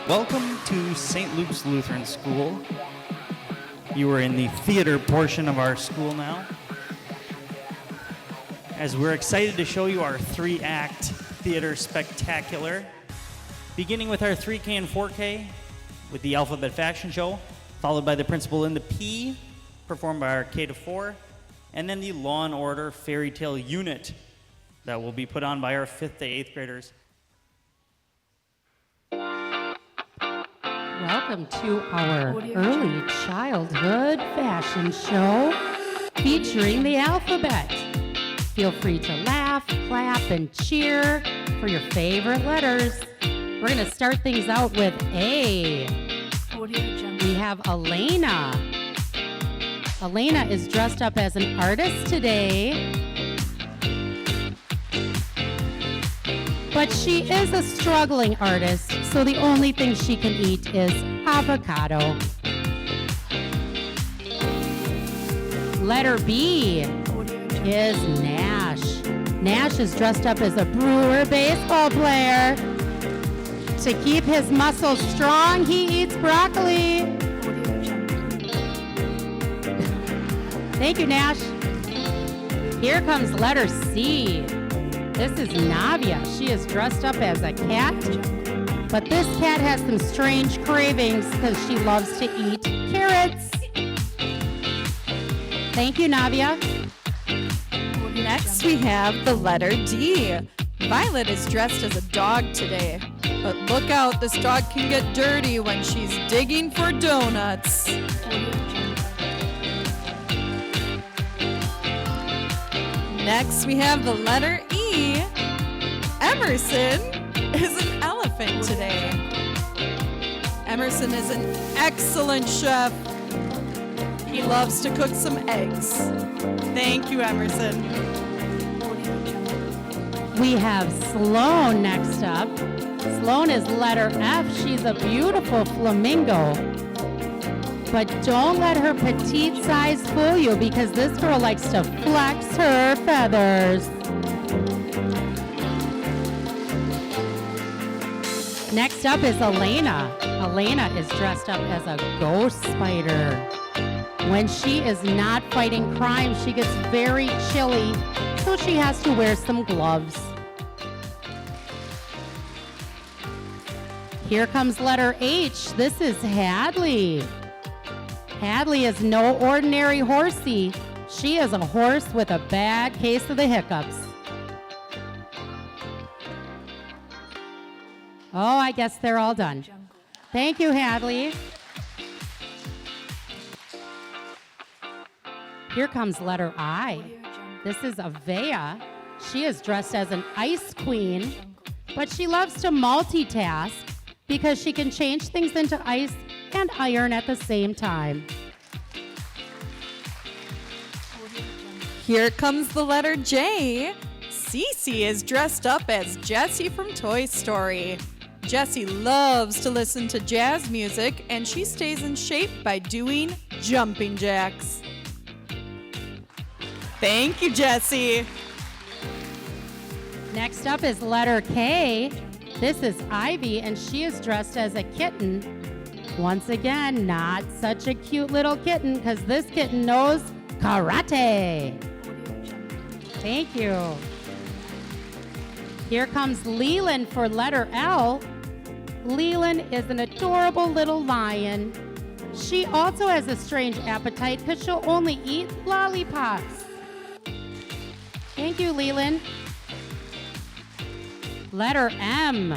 Welcome to St. Luke's Lutheran School. You are in the theater portion of our school now, as we're excited to show you our 3-act theater spectacular, beginning with our 3K and 4K with the Alphabet Fashion Show, followed by the Principal in the P, performed by our K to 4, and then the Law and Order Fairy Tale Unit that will be put on by our 5th to 8th graders. Welcome to our early childhood fashion show featuring the alphabet. Feel free to laugh, clap, and cheer for your favorite letters. We're going to start things out with A. We have Elena. Elena is dressed up as an artist today. But she is a struggling artist, so the only thing she can eat is avocado. Letter B is Nash. Nash is dressed up as a Brewer baseball player. To keep his muscles strong, he eats broccoli. Thank you, Nash. Here comes letter C. This is Navia. She is dressed up as a cat, but this cat has some strange cravings because she loves to eat carrots. Thank you, Navia. Next, we have the letter D. Violet is dressed as a dog today, but look out, this dog can get dirty when she's digging for donuts. Next, we have the letter E. Emerson is an elephant today. Emerson is an excellent chef. He loves to cook some eggs. Thank you, Emerson. We have Sloan next up. Sloan is letter F. She's a beautiful flamingo. But don't let her petite size fool you, because this girl likes to flex her feathers. Next up is Elena. Elena is dressed up as a ghost spider. When she is not fighting crime, she gets very chilly, so she has to wear some gloves. Here comes letter H. This is Hadley. Hadley is no ordinary horsey. She is a horse with a bad case of the hiccups. Oh, I guess they're all done. Thank you, Hadley. Here comes letter I. This is Avea. She is dressed as an ice queen, but she loves to multitask because she can change things into ice and iron at the same time. Here comes the letter J. Cece is dressed up as Jessie from Toy Story. Jessie loves to listen to jazz music, and she stays in shape by doing jumping jacks. Thank you, Jessie. Next up is letter K. This is Ivy, and she is dressed as a kitten. Once again, not such a cute little kitten, because this kitten knows karate. Thank you. Here comes Leland for letter L. Leland is an adorable little lion. She also has a strange appetite because she'll only eat lollipops. Thank you, Leland. Letter M.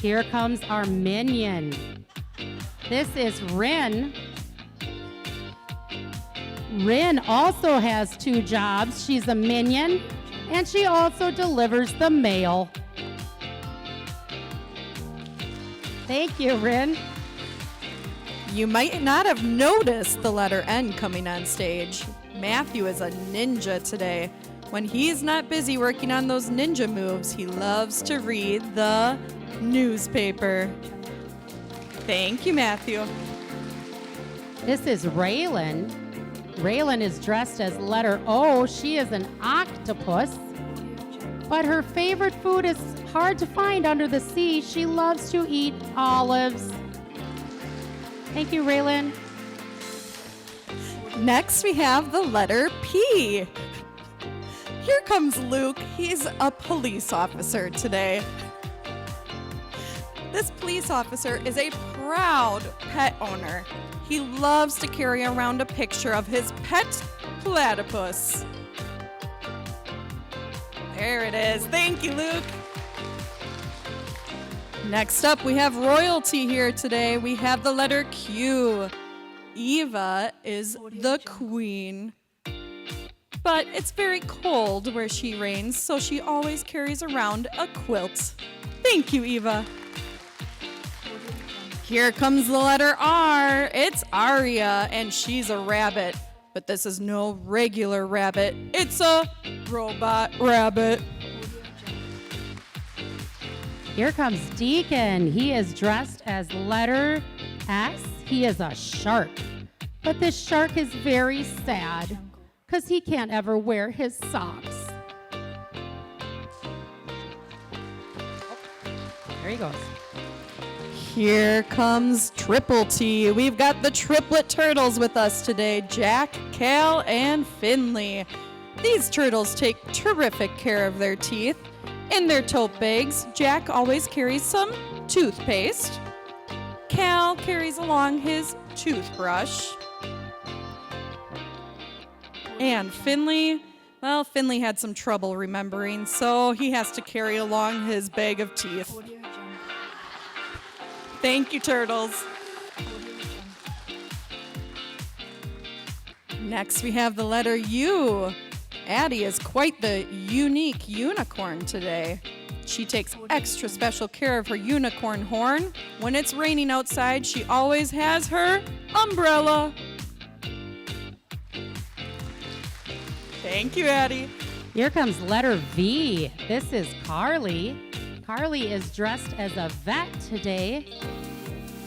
Here comes our minion. This is Rin. Rin also has 2 jobs. She's a minion, and she also delivers the mail. Thank you, Rin. You might not have noticed the letter N coming on stage. Matthew is a ninja today. When he's not busy working on those ninja moves, he loves to read the newspaper. Thank you, Matthew. This is Raylan. Raylan is dressed as letter O. She is an octopus. But her favorite food is hard to find under the sea. She loves to eat olives. Thank you, Raylan. Next, we have the letter P. Here comes Luke. He's a police officer today. This police officer is a proud pet owner. He loves to carry around a picture of his pet platypus. There it is. Thank you, Luke. Next up, we have royalty here today. We have the letter Q. Eva is the queen. But it's very cold where she reigns, so she always carries around a quilt. Thank you, Eva. Here comes the letter R. It's Aria, and she's a rabbit. But this is no regular rabbit. It's a robot rabbit. Here comes Deacon. He is dressed as letter S. He is a shark. But this shark is very sad because he can't ever wear his socks. There he goes. Here comes Triple T. We've got the triplet turtles with us today, Jack, Cal, and Finley. These turtles take terrific care of their teeth. In their tote bags, Jack always carries some toothpaste. Cal carries along his toothbrush. And Finley, well, Finley had some trouble remembering, so he has to carry along his bag of teeth. Thank you, turtles. Next, we have the letter U. Addie is quite the unique unicorn today. She takes extra special care of her unicorn horn. When it's raining outside, she always has her umbrella. Thank you, Addie. Here comes letter V. This is Carly. Carly is dressed as a vet today.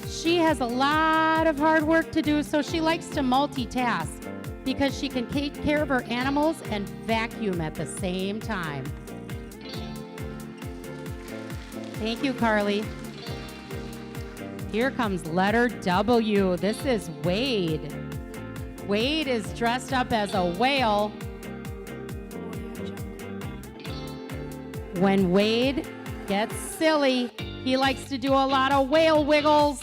She has a lot of hard work to do, so she likes to multitask because she can take care of her animals and vacuum at the same time. Thank you, Carly. Here comes letter W. This is Wade. Wade is dressed up as a whale. When Wade gets silly, he likes to do a lot of whale wiggles.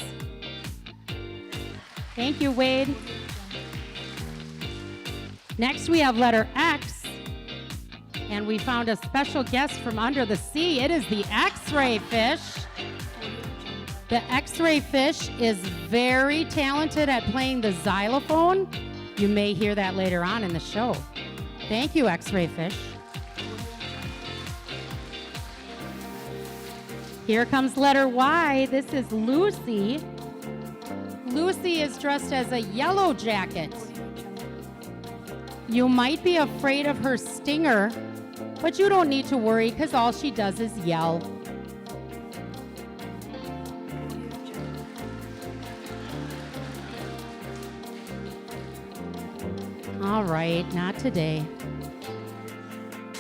Thank you, Wade. Next, we have letter X, and we found a special guest from under the sea. It is the X-ray fish. The X-ray fish is very talented at playing the xylophone. You may hear that later on in the show. Thank you, X-ray fish. Here comes letter Y. This is Lucy. Lucy is dressed as a yellow jacket. You might be afraid of her stinger, but you don't need to worry because all she does is yell. All right, not today.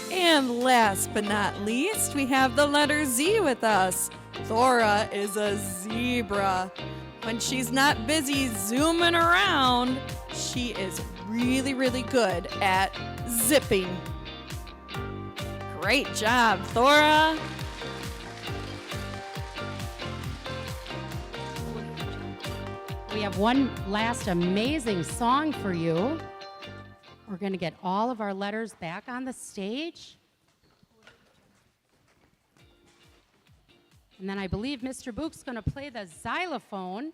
And last but not least, we have the letter Z with us. Thora is a zebra. When she's not busy zooming around, she is really, really good at zipping. Great job, Thora. We have one last amazing song for you. We're going to get all of our letters back on the stage. And then I believe Mr. Book's going to play the xylophone.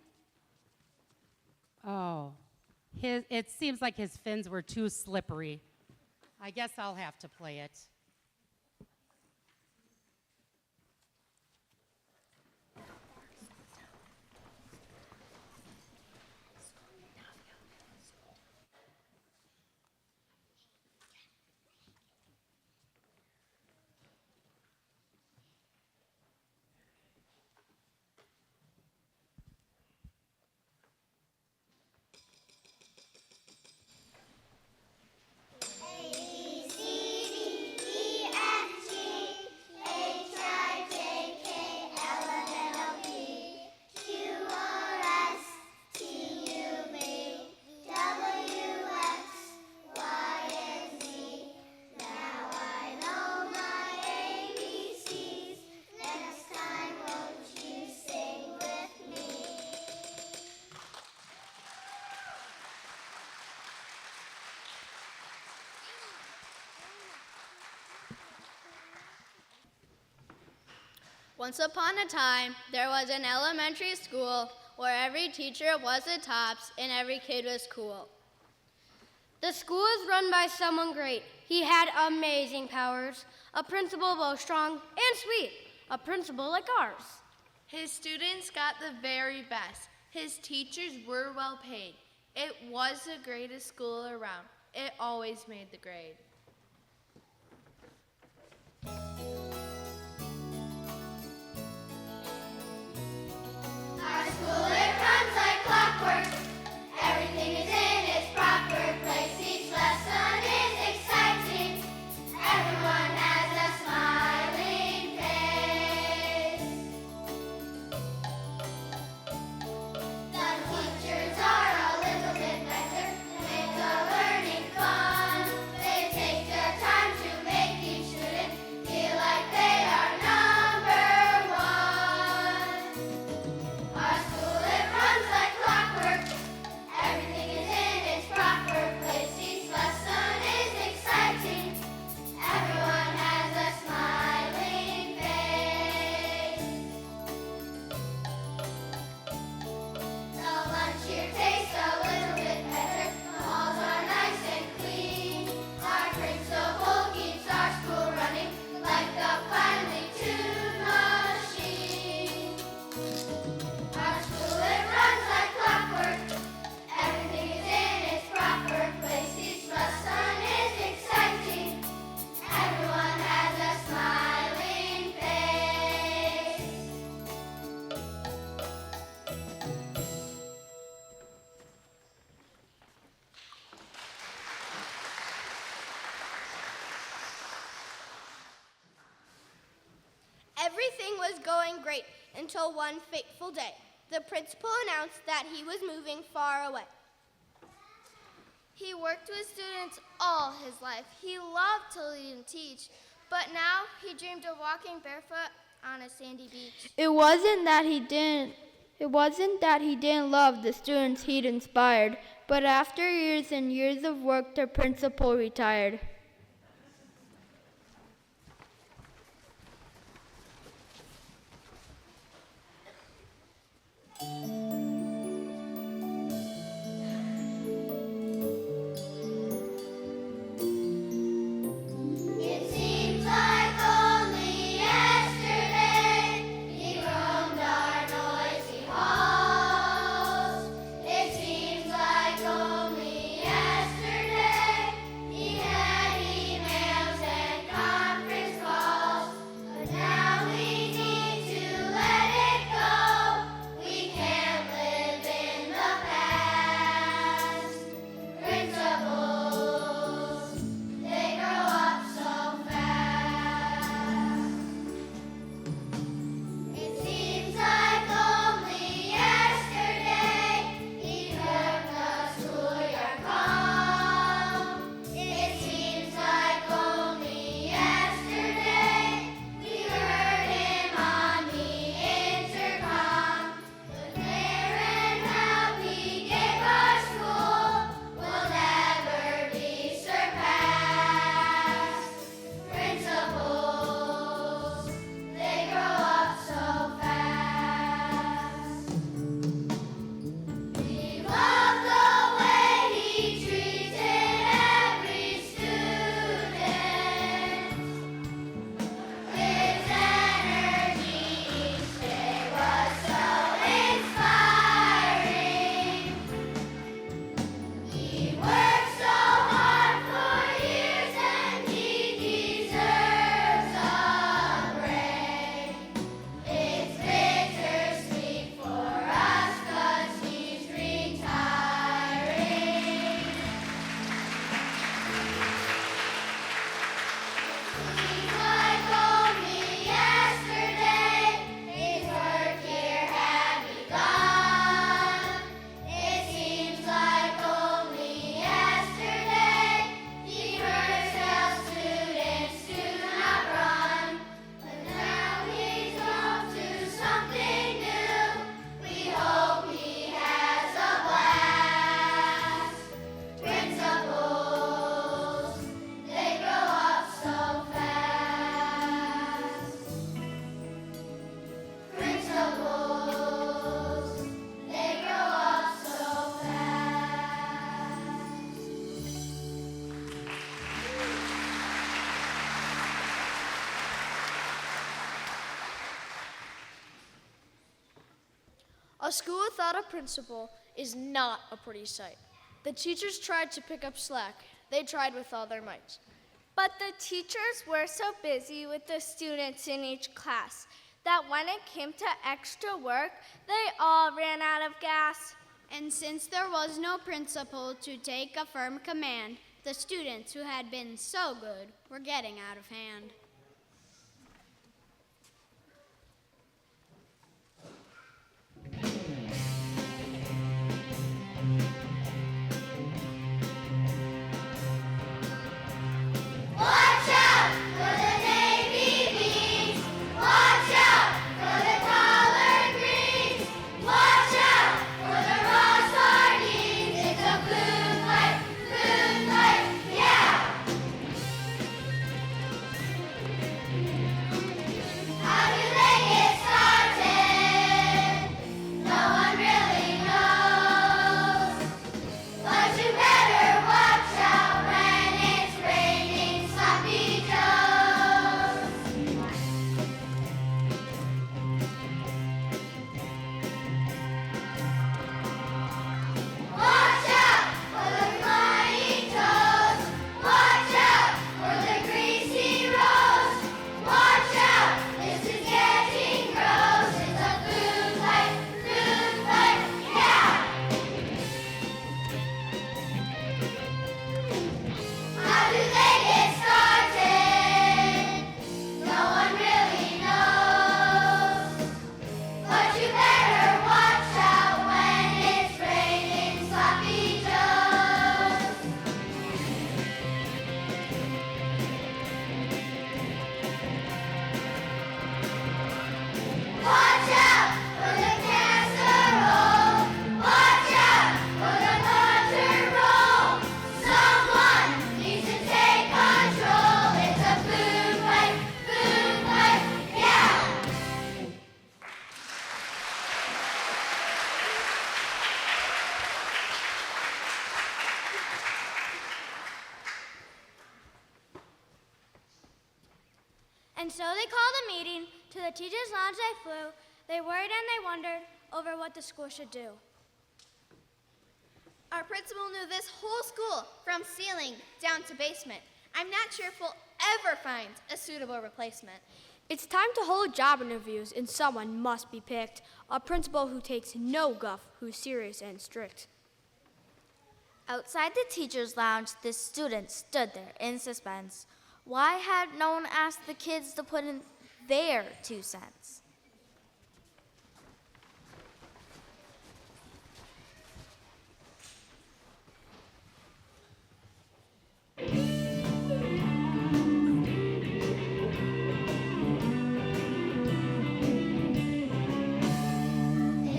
Oh, it seems like his fins were too slippery. I guess I'll have to play it. Once upon a time, there was an elementary school where every teacher was the tops and every kid was cool. The school is run by someone great. He had amazing powers. A principal both strong and sweet. A principal like ours. His students got the very best. His teachers were well paid. It was the greatest school around. It always made the grade. Our school, it runs like clockwork. Everything is in its proper place. Each lesson is exciting. Everyone has a smiling face. The teachers are a little bit better to make the learning fun. They take the time to make each student feel like they are number one. Our school, it runs like clockwork. Everything is in its proper place. Each lesson is exciting. Everyone has a smiling face. The lunch here tastes a little bit better. The halls are nice and clean. Our principal keeps our school running like a finely tuned machine. Our school, it runs like clockwork. Everything is in its proper place. Each lesson is exciting. Everyone has a smiling face. Everything was going great until one fateful day. The principal announced that he was moving far away. He worked with students all his life. He loved to lead and teach, but now he dreamed of walking barefoot on a sandy beach. It wasn't that he didn't love the students he'd inspired, but after years and years of work, the principal retired. It seems like only yesterday he roamed our noisy halls. It seems like only yesterday he had school without a principal is not a pretty sight. The teachers tried to pick up slack. They tried with all their might. But the teachers were so busy with the students in each class that when it came to extra work, they all ran out of gas. And since there was no principal to take a firm command, the students who had been so good were getting out of hand. Watch out for the navy beans. Watch out for the collard greens. Watch out for the raw sardines. It's a food fight, yeah. How do they get started? No one really knows. But you better watch out when it's raining sloppy joes. Watch out for the flying toes. Watch out for the greasy rolls. Watch out, this is getting gross. It's a food fight, yeah. How do they get started? No one really knows. But you better watch out when it's raining sloppy joes. Watch out for the casserole. Watch out for the butter roll. Someone needs to take control. It's a food fight, yeah. And so they called a meeting. To the teachers' lounge they flew. They worried and they wondered over what the school should do. Our principal knew this whole school, from ceiling down to basement. I'm not sure if we'll ever find a suitable replacement. It's time to hold job interviews, and someone must be picked. A principal who takes no guff, who's serious and strict. Outside the teacher's lounge, the students stood there in suspense. Why had no one asked the kids to put in their 2 cents? They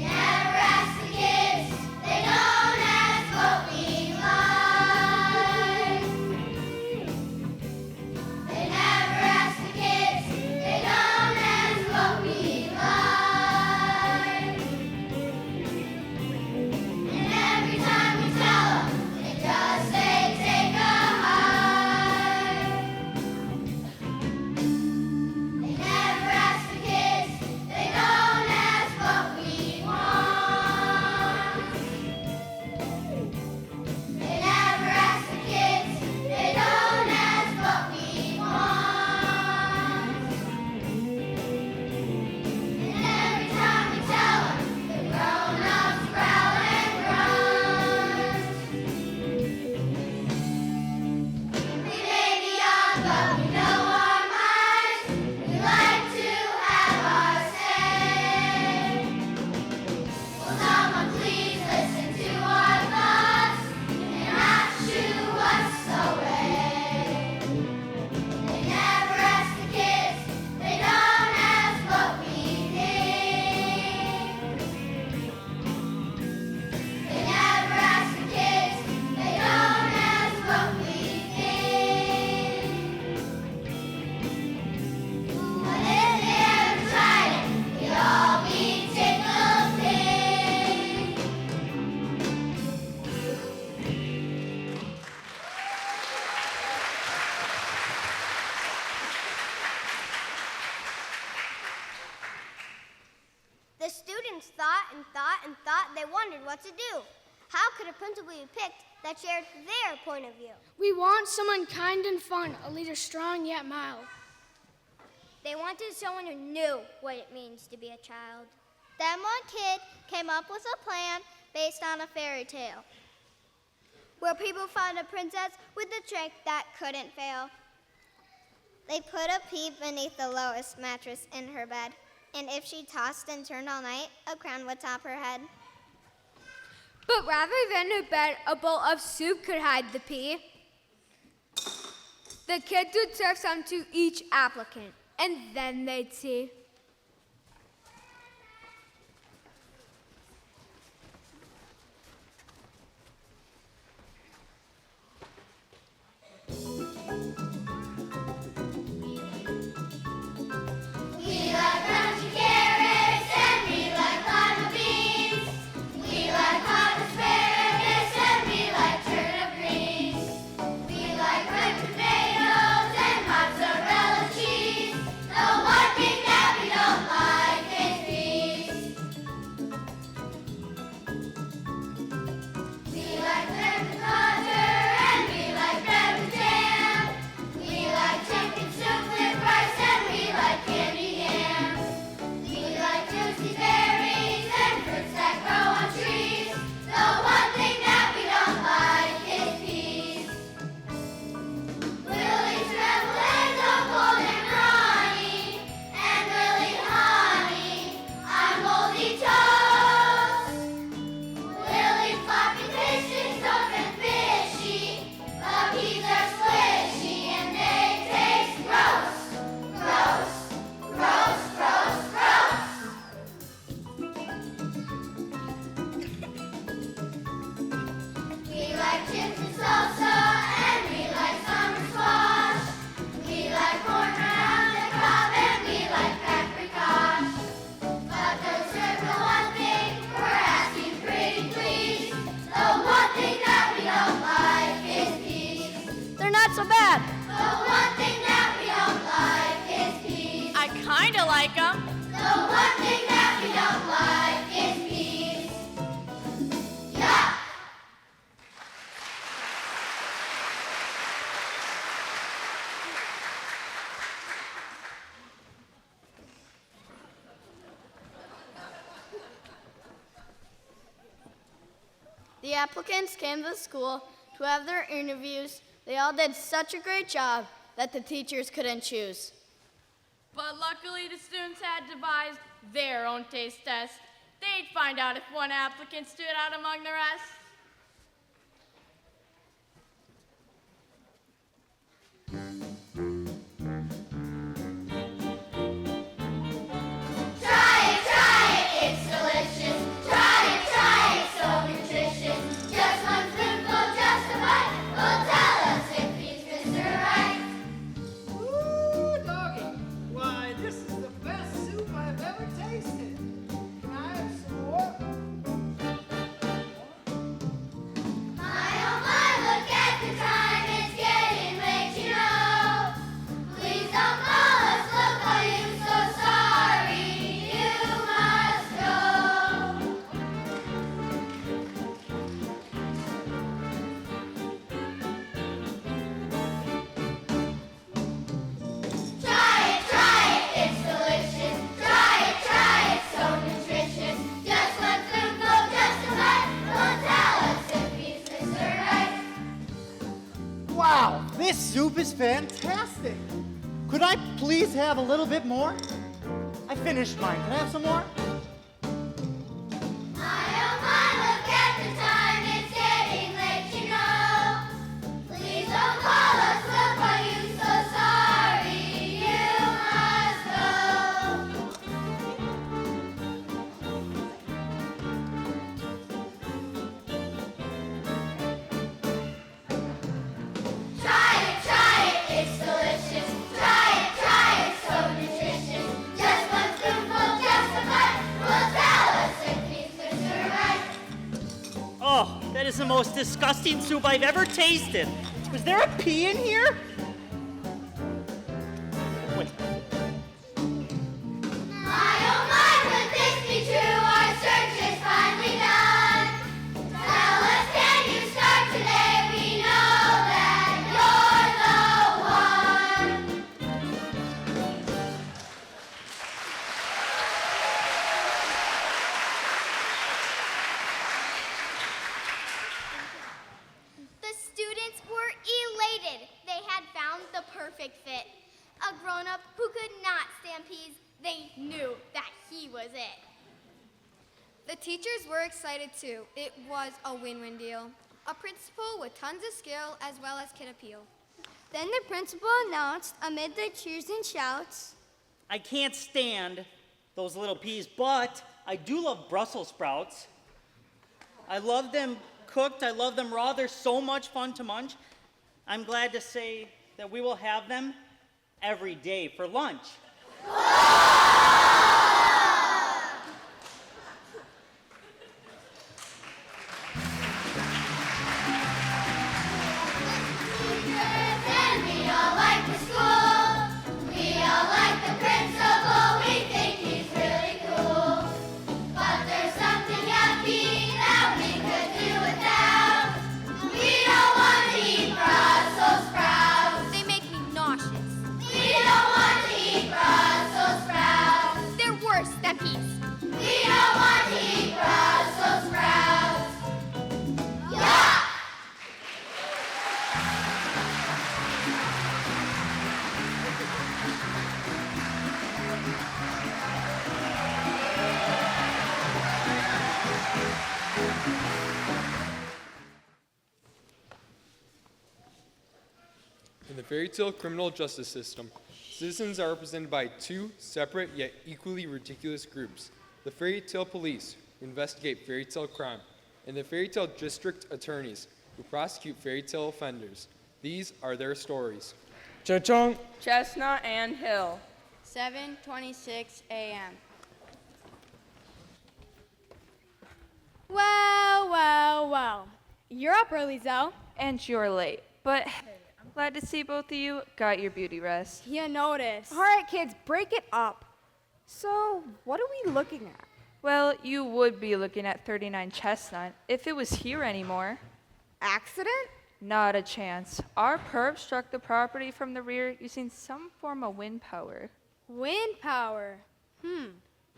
never ask the kids. They don't ask what we like. They never ask the kids. They don't ask what we they wondered what to do. How could a principal be picked that shared their point of view? We want someone kind and fun, a leader strong yet mild. They wanted someone who knew what it means to be a child. Then one kid came up with a plan based on a fairy tale, where people found a princess with a trick that couldn't fail. They put a pea beneath the lowest mattress in her bed, and if she tossed and turned all night, a crown would top her head. But rather than a bed, a bowl of soup could hide the pea. The kids would serve some to each applicant, and then they'd see. We like crunchy carrots and we like lima beans. We like hot asparagus and we like turnip greens. We like ripe tomatoes and mozzarella cheese. The one thing that we don't like is peas. We like lamb and butter and we like bread with jam. We like chicken soup with rice and we like candy yams. We like juicy berries and fruits that grow on trees. The one thing that we don't like is peas. We'll eat scrambled eggs of golden brownie, and we'll eat honey on moldy toast. We'll eat floppy tasting stuff and fishy, but peas are squishy and they taste gross. Gross, gross, gross, gross. We like chips and salsa and we like summer squash. We like corn on the cob and we like paprikash. But there's the one thing we're asking pretty please. The one thing that we don't like is peas. They're not so bad. The one thing that we don't like is peas. I kinda like them. The one thing that we don't like is peas. Yeah. The applicants came to the school to have their interviews. They all did such a great job that the teachers couldn't choose. But luckily, the students had devised their own taste test. They'd find out if one applicant stood out among the rest. Try it, it's delicious. Try it, it's so nutritious. Just one spoonful, just a bite, will tell us if he's Mr. Right. Ooh, doggy. Why, this is the best soup I've ever tasted. Can I have some more? My oh my, look at the time, it's getting late, you know. Please don't call us, look, are you so sorry? You must go. Try it, it's delicious. Try it, it's so nutritious. Just one spoonful, just a bite, will tell us if he's Mr. Right. Wow, this soup is fantastic. Could I please have a little bit more? I finished mine. Can I have some more? My oh my, look at the time, it's getting late, you know. Please don't call us, look, are you so sorry? You must go. Try it, it's delicious. Try it, it's so nutritious. Just one spoonful, just a bite, will tell us if he's Mr. Right. Oh, that is the most disgusting soup I've ever tasted. Was there a pea in here? Wait. My oh my, could this be true? Our search is finally done. The teachers were excited too. It was a win-win deal. A principal with tons of skill as well as kid appeal. Then the principal announced amid the cheers and shouts, I can't stand those little peas, but I do love Brussels sprouts. I love them cooked. I love them raw. They're so much fun to munch. I'm glad to say that we will have them every day for lunch. and we all like the school. We all like the principal. We think he's really cool. But there's something yucky that we could do without. We don't want to eat Brussels sprouts. They make me nauseous. We don't want to eat Brussels sprouts. They're worse than peas. We don't want to eat Brussels sprouts. Yuck! In the fairy tale criminal justice system, citizens are represented by two separate yet equally ridiculous groups: the fairy tale police, who investigate fairy tale crime, and the fairy tale district attorneys, who prosecute fairy tale offenders. These are their stories. Cha-chung. Chestnut and Hill. 7:26 a.m. Well. You're up early, Zoe. And you're late. But hey, I'm glad to see both of you got your beauty rest. You noticed. All right, kids, break it up. So, what are we looking at? Well, you would be looking at 39 Chestnut if it was here anymore. Accident? Not a chance. Our perp struck the property from the rear using some form of wind power. Wind power.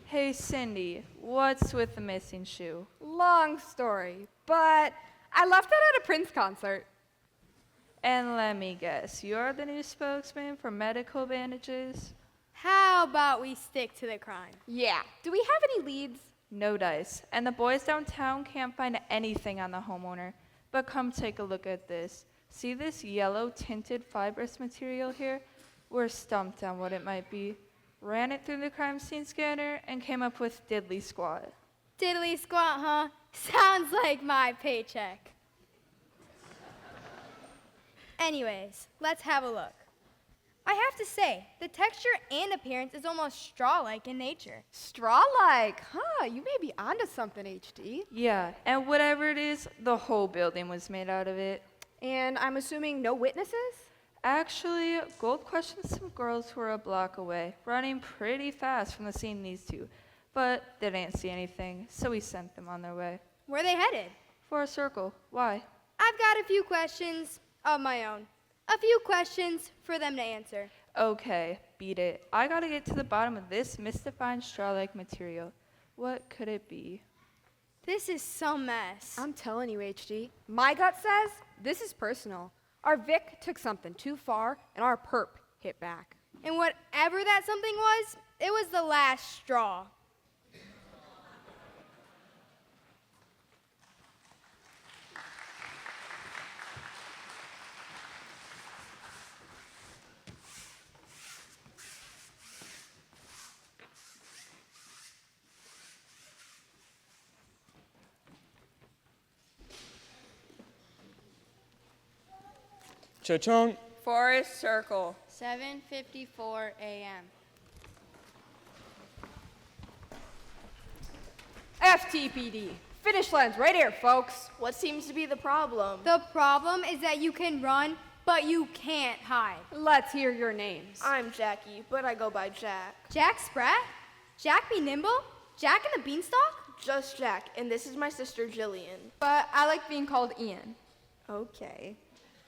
Hey, Cindy, what's with the missing shoe? Long story, but I left it at a Prince concert. And let me guess, you're the new spokesman for medical bandages? How about we stick to the crime? Yeah. Do we have any leads? No dice. And the boys downtown can't find anything on the homeowner. But come take a look at this. See this yellow tinted fibrous material here? We're stumped on what it might be. Ran it through the crime scene scanner and came up with diddly squat. Diddly squat, huh? Sounds like my paycheck. Anyways, let's have a look. I have to say, the texture and appearance is almost straw-like in nature. Straw-like? Huh, you may be onto something, HD. Yeah, and whatever it is, the whole building was made out of it. And I'm assuming no witnesses? Actually, Gold questioned some girls who were a block away, running pretty fast from the scene these two. But they didn't see anything, so we sent them on their way. Where are they headed? For a circle. Why? I've got a few questions of my own. A few questions for them to answer. Okay, beat it. I gotta get to the bottom of this mystifying straw-like material. What could it be? This is some mess. I'm telling you, HD. My gut says this is personal. Our Vic took something too far, and our perp hit back. And whatever that something was, it was the last straw. Cha-chung. Forest Circle. 7:54 a.m. FTPD. Finish line's right here, folks. What seems to be the problem? The problem is that you can run, but you can't hide. Let's hear your names. I'm Jackie, but I go by Jack. Jack Spratt? Jack Be Nimble? Jack and the Beanstalk? Just Jack, and this is my sister Jillian. But I like being called Ian. Okay.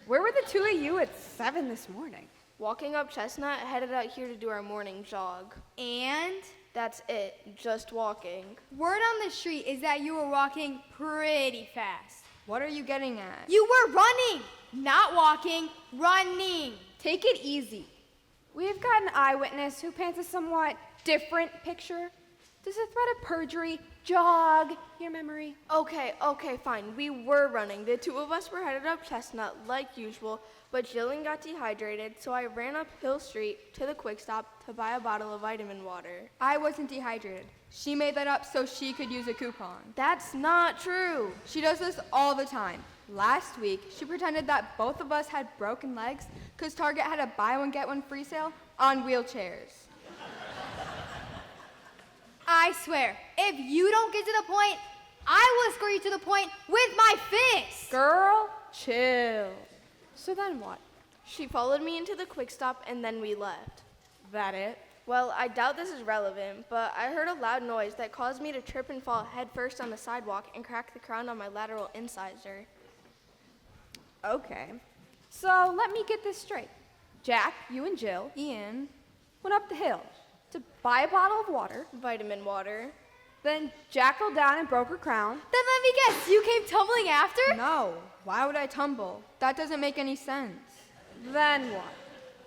Where were the two of you at 7 this morning? Walking up Chestnut, headed out here to do our morning jog. And? That's it, just walking. Word on the street is that you were walking pretty fast. What are you getting at? You were running! Not walking, running! Take it easy. We've got an eyewitness who paints a somewhat different picture. Does a threat of perjury Jog your memory. Okay, fine. We were running. The two of us were headed up Chestnut like usual, but Jillian got dehydrated, so I ran up Hill Street to the Quick Stop to buy a bottle of vitamin water. I wasn't dehydrated. She made that up so she could use a coupon. That's not true. She does this all the time. Last week, she pretended that both of us had broken legs because Target had a buy one get one free sale on wheelchairs. I swear, if you don't get to the point, I will score you to the point with my fist. Girl, chill. So then what? She followed me into the Quick Stop and then we left. That it? Well, I doubt this is relevant, but I heard a loud noise that caused me to trip and fall headfirst on the sidewalk and crack the crown on my lateral incisor. Okay. So let me get this straight. Jack, you and Jill, Ian, went up the hill to buy a bottle of water. Vitamin water. Then Jack fell down and broke her crown. Then let me guess, you came tumbling after? No. Why would I tumble? That doesn't make any sense. Then what?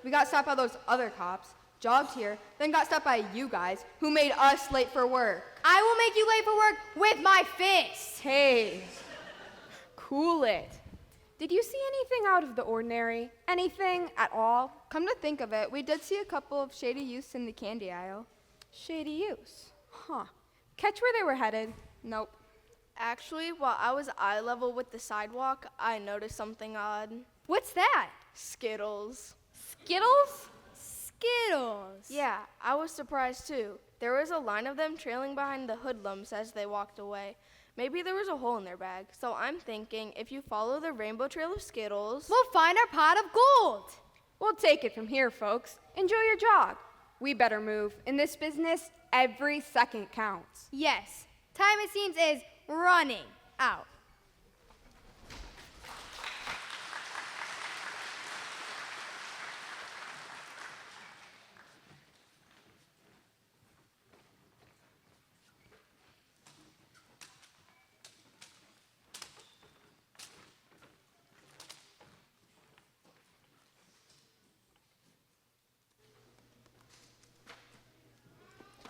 We got stopped by those other cops, jogged here, then got stopped by you guys, who made us late for work. I will make you late for work with my fist. Hey, cool it. Did you see anything out of the ordinary? Anything at all? Come to think of it, we did see a couple of shady youths in the candy aisle. Shady youths? Huh. Catch where they were headed? Nope. Actually, while I was eye level with the sidewalk, I noticed something odd. What's that? Skittles. Skittles? Skittles. Yeah, I was surprised too. There was a line of them trailing behind the hoodlums as they walked away. Maybe there was a hole in their bag. So I'm thinking if you follow the rainbow trail of Skittles, we'll find our pot of gold. We'll take it from here, folks. Enjoy your jog. We better move. In this business, every second counts. Yes. Time, it seems, is running out.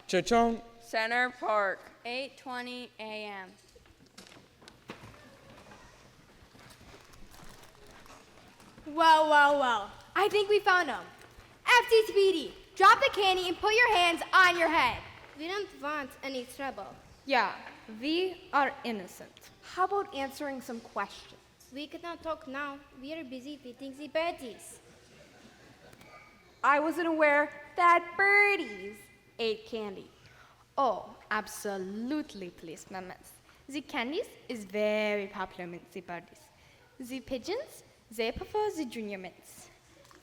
Cha-chong. Center Park, 8:20 a.m. Well. I think we found them. FT Speedy, drop the candy and put your hands on your head. We don't want any trouble. Yeah, we are innocent. How about answering some questions? We cannot talk now. We are busy feeding the birdies. I wasn't aware that birdies ate candy. Oh, absolutely, please, mamas. The candies is very popular with the birdies. The pigeons, they prefer the junior mints.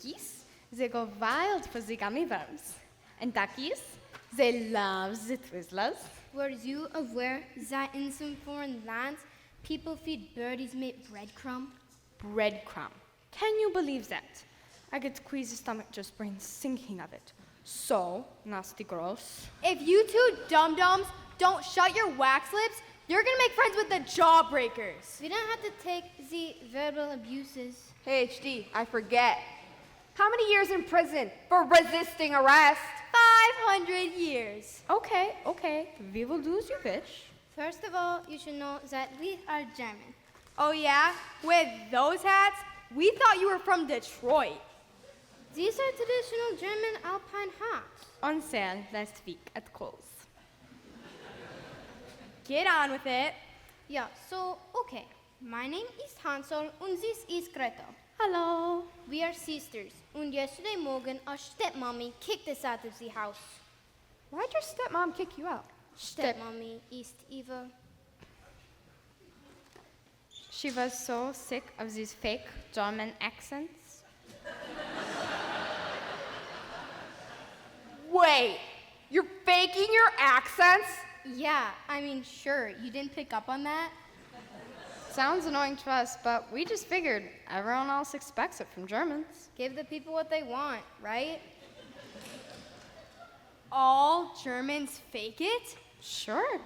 Geese, they go wild for the gummy worms. And duckies, they love the Twizzlers. Were you aware that in some foreign lands, people feed birdies made breadcrumb? Breadcrumb. Can you believe that? I get queasy stomach just brain thinking of it. So nasty, gross. If you two dum-dums don't shut your wax lips, you're gonna make friends with the jawbreakers. We don't have to take the verbal abuses. Hey, HD, I forget. How many years in prison for resisting arrest? 500 years. Okay. We will do as you wish. First of all, you should know that we are German. Oh yeah? With those hats? We thought you were from Detroit. These are traditional German alpine hats. On sale last week at Kohl's. Get on with it. Yeah, so, okay. My name is Hansel and this is Gretel. Hello. We are sisters, and yesterday morning our stepmommy kicked us out of the house. Why'd your stepmom kick you out? Stepmommy is evil. She was so sick of these fake German accents. Wait, you're faking your accents? Yeah, I mean, sure, you didn't pick up on that? Sounds annoying to us, but we just figured everyone else expects it from Germans. Give the people what they want, right? All Germans fake it? Sure.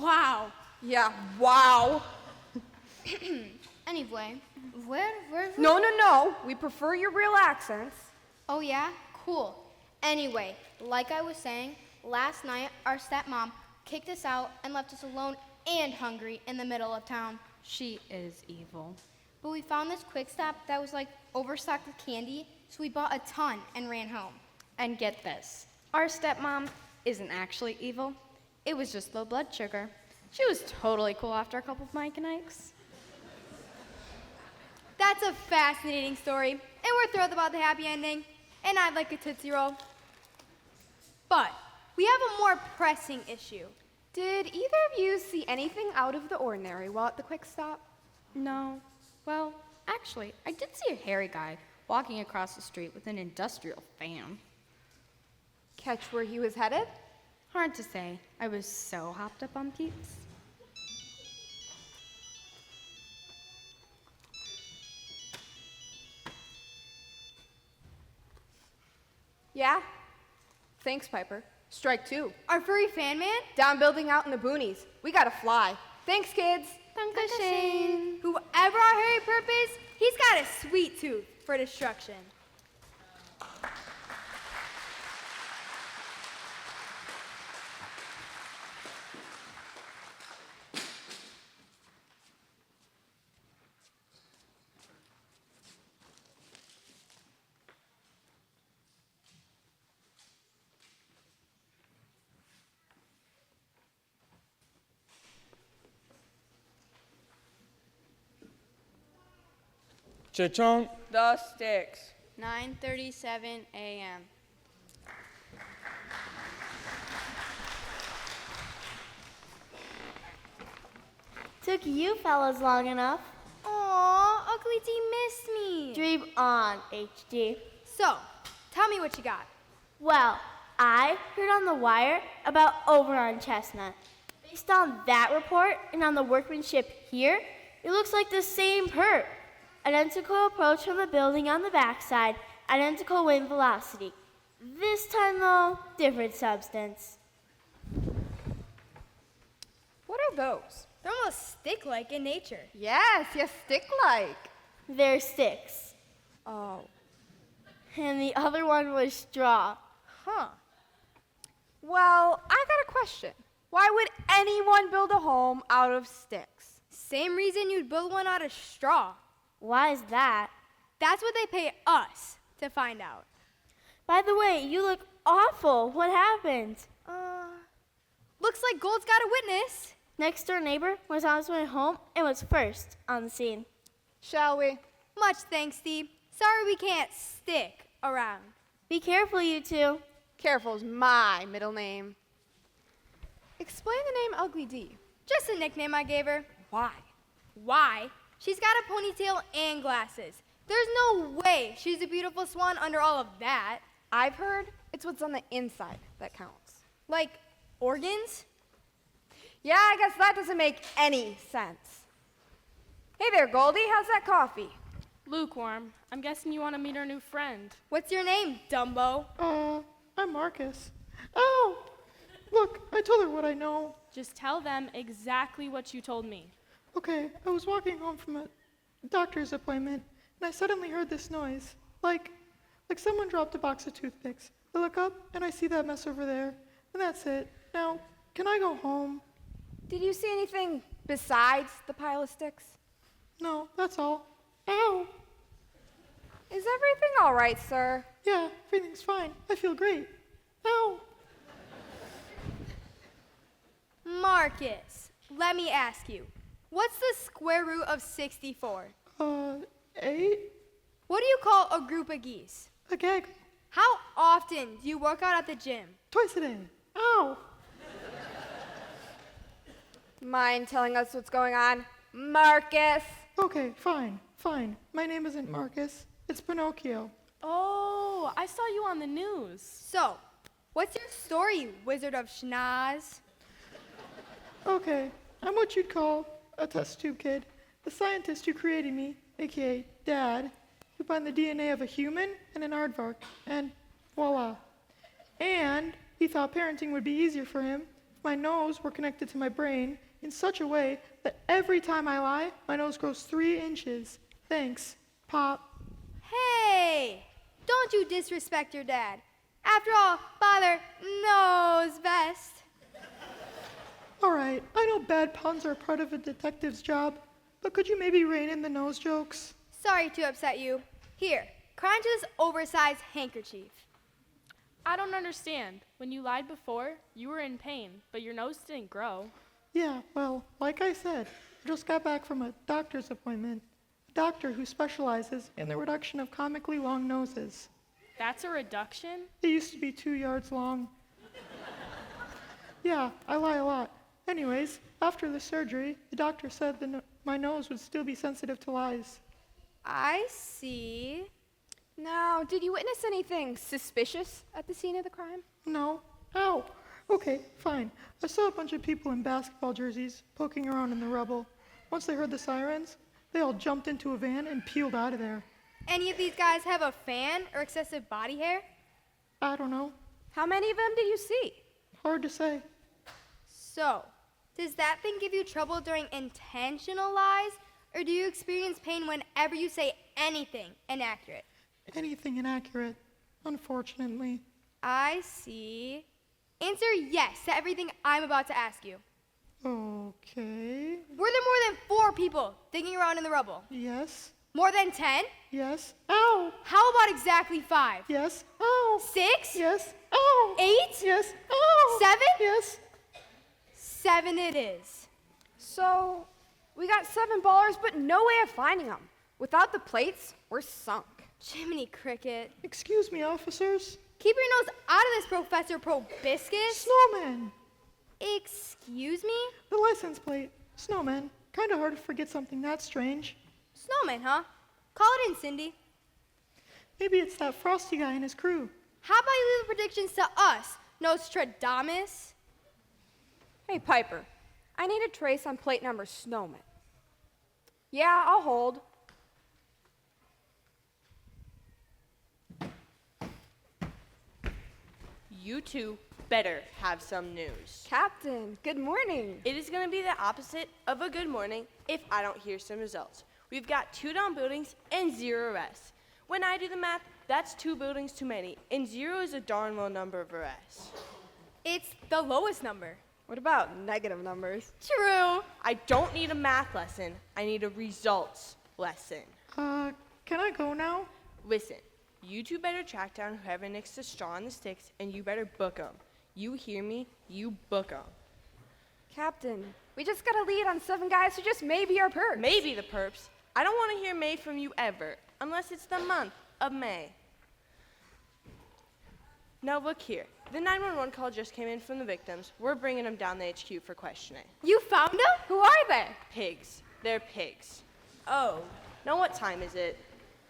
Wow. Yeah, wow. Anyway, where No. We prefer your real accents. Oh yeah? Cool. Anyway, like I was saying, last night our stepmom kicked us out, and left us alone and hungry in the middle of town. She is evil. But we found this quick stop that was like overstocked with candy, so we bought a ton and ran home. And get this, our stepmom isn't actually evil. It was just low blood sugar. She was totally cool after a couple of Mike and Ike's. That's a fascinating story, and we're thrilled about the happy ending, and I'd like a Tootsie Roll. But we have a more pressing issue. Did either of you see anything out of the ordinary while at the quick stop? No. Well, actually, I did see a hairy guy walking across the street with an industrial fan. Catch where he was headed? Hard to say. I was so hopped up on Peeps. Yeah? Thanks, Piper. Strike two. Our furry fan man? Down building out in the boonies. We gotta fly. Thanks, kids. Dankeschön. Whoever our hairy perp is, he's got a sweet tooth for destruction. Cha-chong. The sticks. 9:37 a.m. Took you fellas long enough. Aw, Ugly D missed me. Dream on, HD. So, tell me what you got. Well, I heard on the wire about over on Chestnut. Based on that report and on the workmanship here, it looks like the same perp. Identical approach from the building on the backside, identical wind velocity. This time, though, different substance. What are those? They're almost stick-like in nature. Yes, stick-like. They're sticks. Oh. And the other one was straw. Huh. Well, I got a question. Why would anyone build a home out of sticks? Same reason you'd build one out of straw. Why is that? That's what they pay us to find out. By the way, you look awful. What happened? Looks like Gold's got a witness. Next door neighbor was on his way home and was first on the scene. Shall we? Much thanks, Steve. Sorry we can't stick around. Be careful, you two. Careful's my middle name. Explain the name Ugly D. Just a nickname I gave her. Why? Why? She's got a ponytail and glasses. There's no way she's a beautiful swan under all of that. I've heard it's what's on the inside that counts. Like organs? Yeah, I guess that doesn't make any sense. Hey there, Goldie. How's that coffee? Lukewarm. I'm guessing you want to meet our new friend. What's your name, Dumbo? I'm Marcus. Oh! Look, I told her what I know. Just tell them exactly what you told me. Okay, I was walking home from a doctor's appointment, and I suddenly heard this noise. Like someone dropped a box of toothpicks. I look up, and I see that mess over there, and that's it. Now, can I go home? Did you see anything besides the pile of sticks? No, that's all. Ow! Is everything all right, sir? Yeah, everything's fine. I feel great. Ow! Marcus, let me ask you. What's the square root of 64? 8? What do you call a group of geese? A gaggle. How often do you work out at the gym? Twice a day. Ow! Mind telling us what's going on? Marcus! Okay, fine. My name isn't Marcus. It's Pinocchio. Oh, I saw you on the news. So, what's your story, Wizard of Schnoz? Okay, I'm what you'd call a test tube kid. The scientist who created me, aka Dad, who found the DNA of a human and an aardvark, and voila. And he thought parenting would be easier for him if my nose were connected to my brain in such a way that every time I lie, my nose grows 3 inches. Thanks, Pop. Hey, don't you disrespect your dad. After all, Father knows best. All right, I know bad puns are part of a detective's job, but could you maybe rein in the nose jokes? Sorry to upset you. Here, cry into this oversized handkerchief. I don't understand. When you lied before, you were in pain, but your nose didn't grow. Yeah, well, like I said, I just got back from a doctor's appointment. A doctor who specializes in the reduction of comically long noses. That's a reduction? It used to be 2 yards long. Yeah, I lie a lot. Anyways, after the surgery, the doctor said my nose would still be sensitive to lies. I see. Now, did you witness anything suspicious at the scene of the crime? No. Ow. Okay, fine. I saw a bunch of people in basketball jerseys poking around in the rubble. Once they heard the sirens, they all jumped into a van and peeled out of there. Any of these guys have a fan or excessive body hair? I don't know. How many of them did you see? Hard to say. So, does that thing give you trouble during intentional lies, or do you experience pain whenever you say anything inaccurate? Anything inaccurate, unfortunately. I see. Answer yes to everything I'm about to ask you. Okay. Were there more than 4 people digging around in the rubble? Yes. More than 10? Yes. Ow. How about exactly 5? Yes. Ow. 6? Yes. Ow. 8? Yes. Ow. 7? Yes. 7 it is. So, we got 7 ballers, but no way of finding them. Without the plates, we're sunk. Jiminy Cricket. Excuse me, officers. Keep your nose out of this, Professor Probiscus. Snowman. Excuse me? The license plate. Snowman. Kinda hard to forget something that strange. Snowman, huh? Call it in, Cindy. Maybe it's that Frosty guy and his crew. How about you leave the predictions to us, Nostradamus? Hey, Piper, I need a trace on plate number Snowman. Yeah, I'll hold. You two better have some news. Captain, good morning. It is going to be the opposite of a good morning if I don't hear some results. We've got 2 down buildings and 0 arrests. When I do the math, that's 2 buildings too many, and 0 is a darn low number of arrests. It's the lowest number. What about negative numbers? True. I don't need a math lesson. I need a results lesson. Can I go now? Listen, you two better track down whoever nicks the straw on the sticks, and you better book 'em. You hear me? You book 'em. Captain, we just got a lead on 7 guys who just may be our perps. Maybe the perps. I don't want to hear May from you ever, unless it's the month of May. Now look here. The 911 call just came in from the victims. We're bringing them down the HQ for questioning. You found them? Who are they? Pigs. They're pigs. Oh. Now what time is it?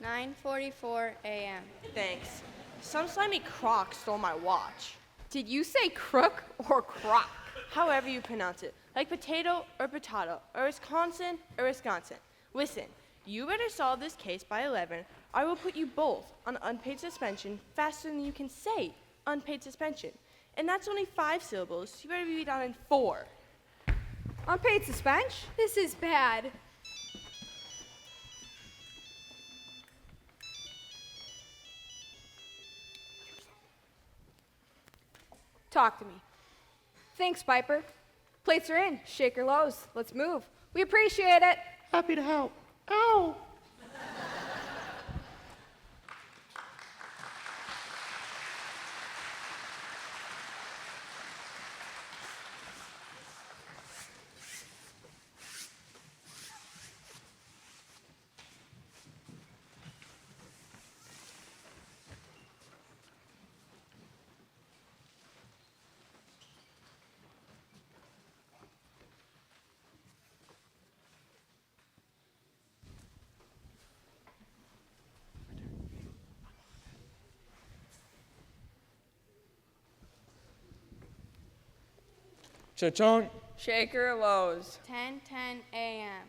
9:44 a.m. Thanks. Some slimy croc stole my watch. Did you say crook or croc? However you pronounce it. Like potato or potato, or Wisconsin or Wisconsin. Listen, you better solve this case by 11. I will put you both on unpaid suspension faster than you can say unpaid suspension. And that's only 5 syllables. You better be down in 4. Unpaid suspension? This is bad. Talk to me. Thanks, Piper. Plates are in. Shake or lows. Let's move. We appreciate it. Happy to help. Ow! Cha-chong. Shaker lows. 10:10 a.m.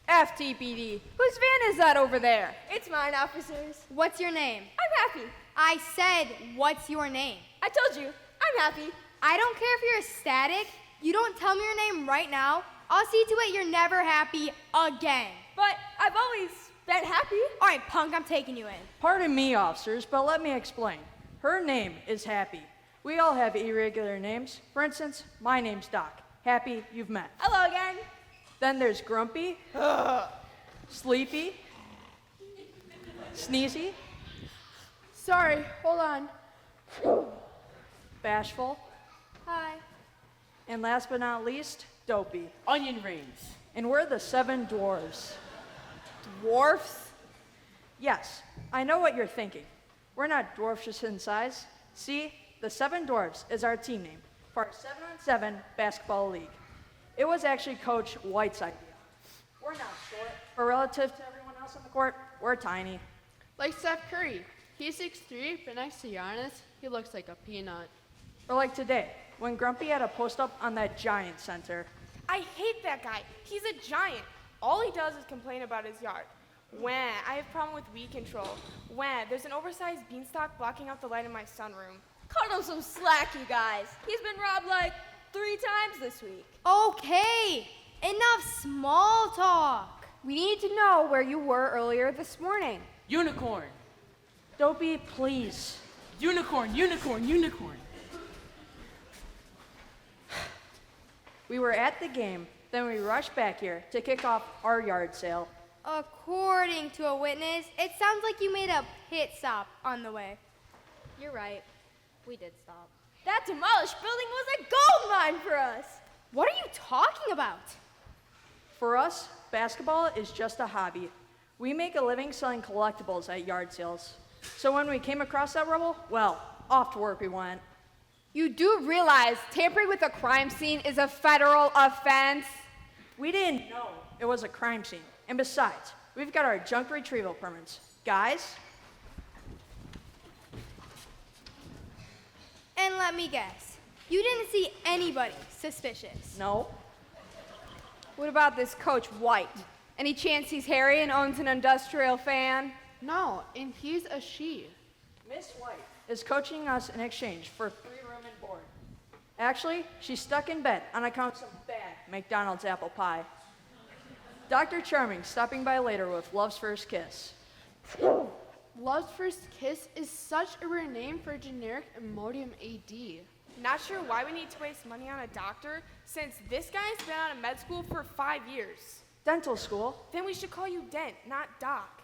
FTPD. Whose van is that over there? It's mine, officers. What's your name? I'm happy. I said, what's your name? I told you. I'm happy. I don't care if you're ecstatic. You don't tell me your name right now. I'll see to it you're never happy again. But I've always been happy. All right, punk, I'm taking you in. Pardon me, officers, but let me explain. Her name is Happy. We all have irregular names. For instance, my name's Doc. Happy you've met. Hello again. Then there's Grumpy, Sleepy, Sneezy, Sorry, hold on. Bashful, Hi. and last but not least, Dopey. Onion rings. And we're the 7 dwarves. Dwarfs? Yes, I know what you're thinking. We're not dwarfs just in size. See, the 7 dwarves is our team name for our 7-on-7 basketball league. It was actually Coach White's idea. We're not short, but relative to everyone else on the court, we're tiny. Like Steph Curry. He's 6'3", but next to Giannis, he looks like a peanut. Or like today, when Grumpy had a post up on that giant center. I hate that guy. He's a giant. All he does is complain about his yard. Wah, I have a problem with weed control. Wah, there's an oversized beanstalk blocking out the light in my sunroom. Cut him some slack, you guys. He's been robbed like 3 times this week. Okay, enough small talk. We need to know where you were earlier this morning. Unicorn. Dopey, please. Unicorn, unicorn, unicorn. We were at the game, then we rushed back here to kick off our yard sale. According to a witness, it sounds like you made a pit stop on the way. You're right. We did stop. That demolished building was a gold mine for us. What are you talking about? For us, basketball is just a hobby. We make a living selling collectibles at yard sales. So when we came across that rubble, well, off to work we went. You do realize tampering with a crime scene is a federal offense? We didn't know it was a crime scene. And besides, we've got our junk retrieval permits. Guys? And let me guess, you didn't see anybody suspicious? No. What about this Coach White? Any chance he's hairy and owns an industrial fan? No, and he's a she. Miss White is coaching us in exchange for 3 room and board. Actually, she's stuck in bed on account of some bad McDonald's apple pie. Dr. Charming stopping by later with Love's First Kiss. Love's First Kiss is such a rare name for a generic Imodium AD. Not sure why we need to waste money on a doctor, since this guy's been out of med school for 5 years. Dental school? Then we should call you Dent, not Doc.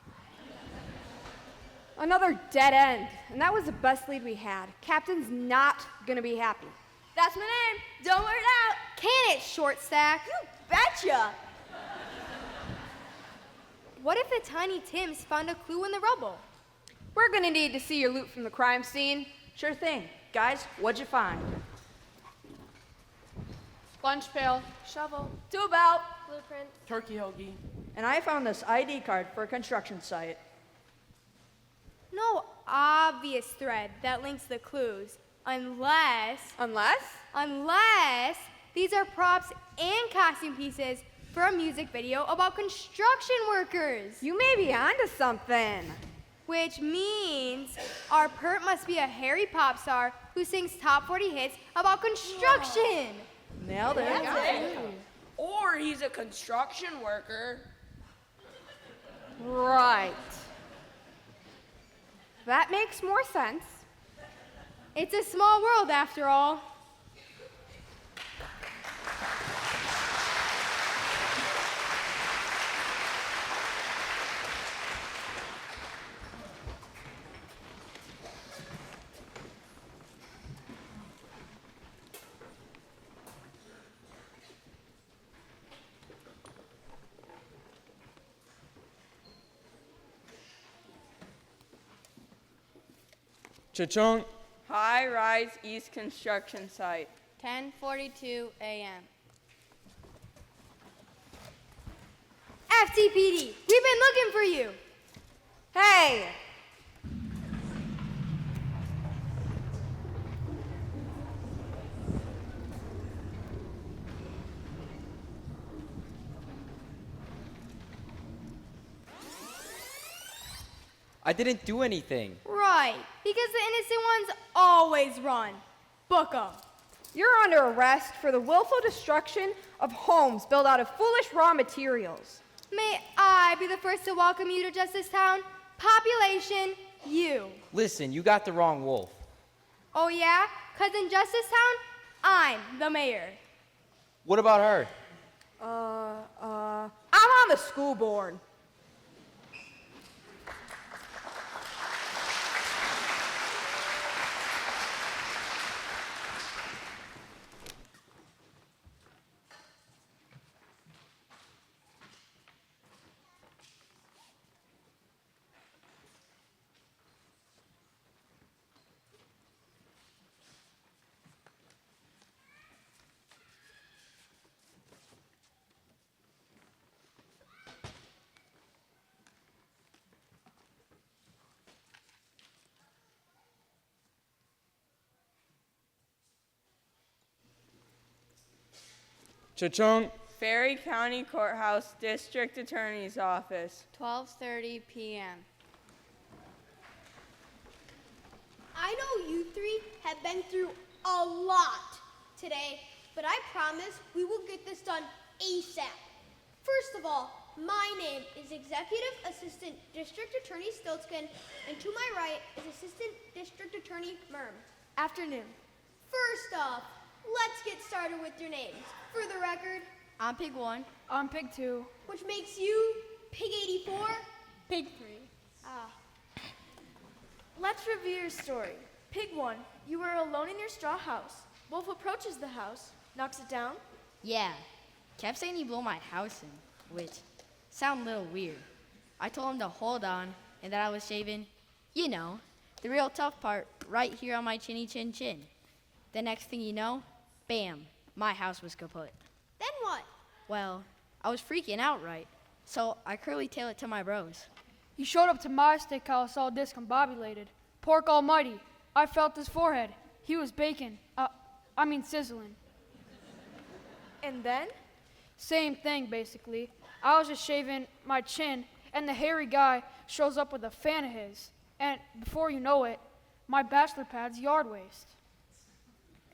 Another dead end. And that was the best lead we had. Captain's not gonna be happy. That's my name. Don't wear it out. Can it, short stack? You betcha. What if the Tiny Tims found a clue in the rubble? We're gonna need to see your loot from the crime scene. Sure thing. Guys, what'd you find? Lunch pail. Shovel. Tool belt. Blueprint. Turkey hoagie. And I found this ID card for a construction site. No obvious thread that links the clues, unless these are props and costume pieces for a music video about construction workers. You may be onto something. Which means our perp must be a hairy pop star who sings top 40 hits about construction. Nailed it. Or he's a construction worker. Right. That makes more sense. It's a small world after all. Cha-chunk. High Rise East Construction Site. 10:42 a.m. FTPD, we've been looking for you. Hey! I didn't do anything. Right, because the innocent ones always run. Book 'em. You're under arrest for the willful destruction of homes built out of foolish raw materials. May I be the first to welcome you to Justice Town? Population, you. Listen, you got the wrong wolf. Oh yeah? 'cause in Justice Town, I'm the mayor. What about her? I'm on the school board. Cha-chunk. Ferry County Courthouse, District Attorney's Office. 12:30 p.m. I know you three have been through a lot today, but I promise we will get this done ASAP. First of all, my name is Executive Assistant District Attorney Stiltskin, and to my right is Assistant District Attorney Merm. Afternoon. First off, let's get started with your names. For the record, I'm Pig 1. I'm Pig 2. which makes you Pig 84. Pig 3. Ah. Let's review your story. Pig 1, you were alone in your straw house. Wolf approaches the house, knocks it down. Yeah, kept saying he blew my house in, which sounded a little weird. I told him to hold on and that I was shaving, you know, the real tough part right here on my chinny chin chin. The next thing you know, bam, my house was kaput. Then what? Well, I was freaking out, right? So I curly tailed it to my bros. He showed up to my steakhouse all discombobulated. Pork almighty. I felt his forehead. He was baking. Sizzling. And then? Same thing, basically. I was just shaving my chin, and the hairy guy shows up with a fan of his. And before you know it, my bachelor pad's yard waste.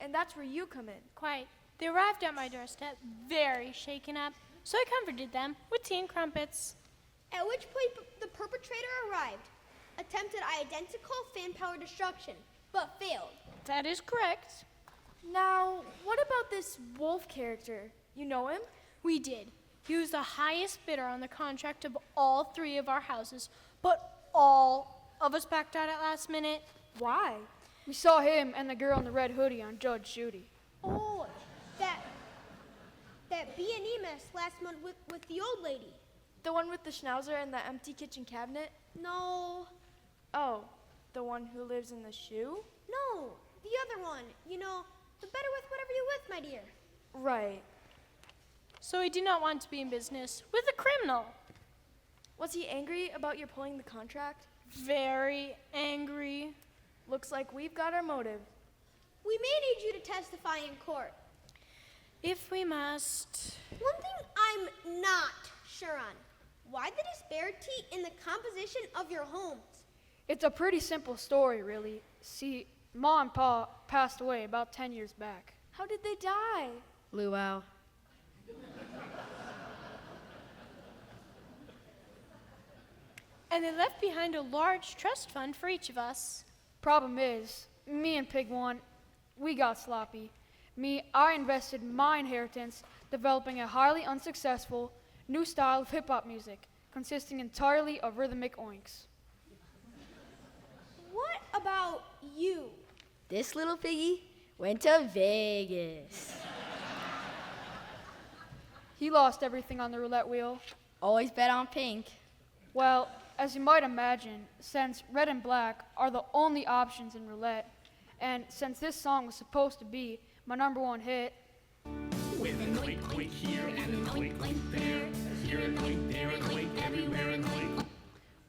And that's where you come in. Quite. They arrived at my doorstep very shaken up, so I comforted them with tea and crumpets. At which point the perpetrator arrived, attempted identical fan power destruction, but failed. That is correct. Now, what about this Wolf character? You know him? We did. He was the highest bidder on the contract of all three of our houses, but all of us backed out at last minute. Why? We saw him and the girl in the red hoodie on Judge Judy. Oh, that B&E mess last month with the old lady. The one with the schnauzer and the empty kitchen cabinet? No. Oh, the one who lives in the shoe? No, the other one. You know, the better with whatever you're with, my dear. Right. So he did not want to be in business with a criminal. Was he angry about your pulling the contract? Very angry. Looks like we've got our motive. We may need you to testify in court. If we must. One thing I'm not sure on. Why the disparity in the composition of your homes? It's a pretty simple story, really. See, Ma and Pa passed away about 10 years back. How did they die? Luau. And they left behind a large trust fund for each of us. Problem is, me and Pig 1, we got sloppy. I invested my inheritance developing a highly unsuccessful new style of hip-hop music consisting entirely of rhythmic oinks. What about you? This little piggy went to Vegas. He lost everything on the roulette wheel. Always bet on pink. Well, as you might imagine, since red and black are the only options in roulette, and since this song was supposed to be my #1 hit, with an oink oink here and an oink oink there, here an oink, there an oink, everywhere an oink.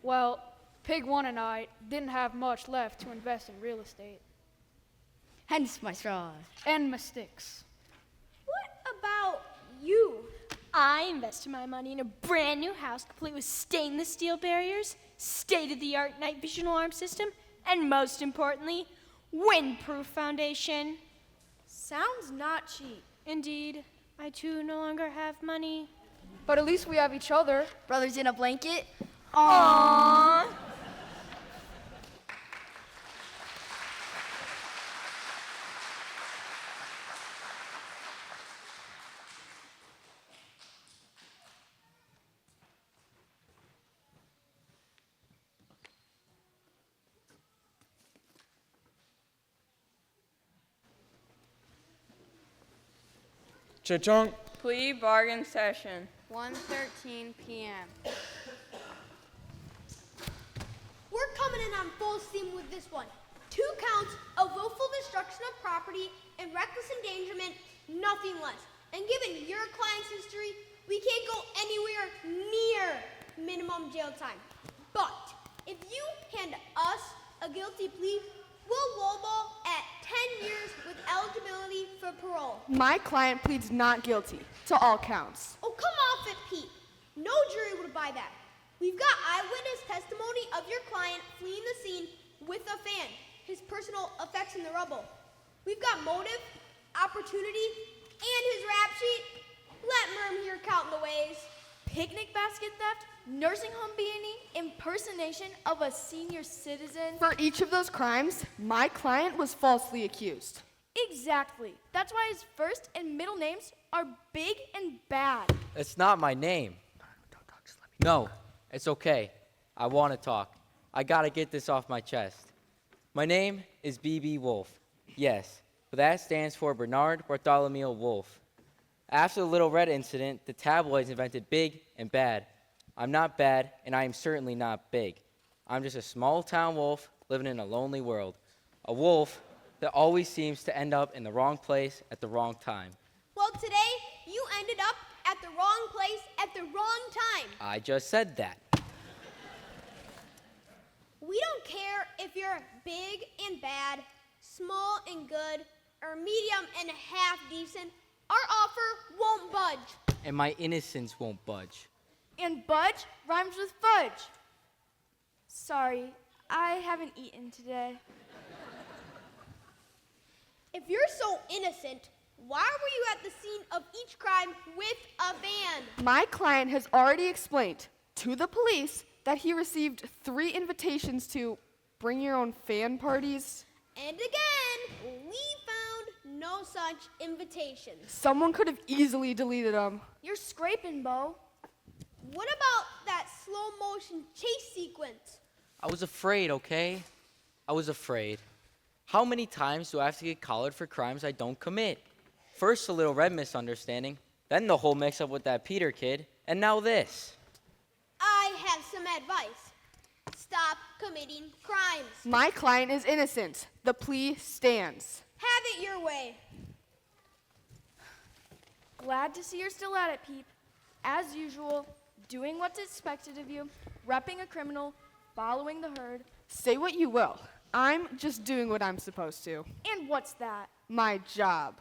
Well, Pig 1 and I didn't have much left to invest in real estate. Hence my straws. And my sticks. What about you? I invested my money in a brand new house complete with stainless steel barriers, state-of-the-art night vision alarm system, and most importantly, windproof foundation. Sounds not cheap. Indeed, I too no longer have money. But at least we have each other. Brothers in a blanket. Aww. Cha-chunk. Plea bargain session. 1:13 p.m. We're coming in on full steam with this one. 2 counts of willful destruction of property and reckless endangerment, nothing less. And given your client's history, we can't go anywhere near minimum jail time. But if you hand us a guilty plea, we'll lowball at 10 years with eligibility for parole. My client pleads not guilty to all counts. Oh, come off it, Pete. No jury would buy that. We've got eyewitness testimony of your client fleeing the scene with a fan, his personal effects in the rubble. We've got motive, opportunity, and his rap sheet. Let Merm here count the ways. Picnic basket theft, nursing home B&E, impersonation of a senior citizen. For each of those crimes, my client was falsely accused. Exactly. That's why his first and middle names are big and bad. It's not my name. No, it's okay. I want to talk. I gotta get this off my chest. My name is B.B. Wolf. Yes, but that stands for Bernard Bartholomew Wolf. After the Little Red incident, the tabloids invented big and bad. I'm not bad, and I am certainly not big. I'm just a small-town wolf living in a lonely world. A wolf that always seems to end up in the wrong place at the wrong time. Well, today, you ended up at the wrong place at the wrong time. I just said that. We don't care if you're big and bad, small and good, or medium and half decent. Our offer won't budge. And my innocence won't budge. And budge rhymes with fudge. Sorry, I haven't eaten today. If you're so innocent, why were you at the scene of each crime with a van? My client has already explained to the police that he received 3 invitations to bring your own fan parties. And again, we found no such invitations. Someone could have easily deleted them. You're scraping, Bo. What about that slow motion chase sequence? I was afraid, okay? I was afraid. How many times do I have to get collared for crimes I don't commit? First the Little Red misunderstanding, then the whole mix-up with that Peter kid, and now this. I have some advice. Stop committing crimes. My client is innocent. The plea stands. Have it your way. Glad to see you're still at it, Peep. As usual, doing what's expected of you, repping a criminal, following the herd. Say what you will. I'm just doing what I'm supposed to. And what's that? My job.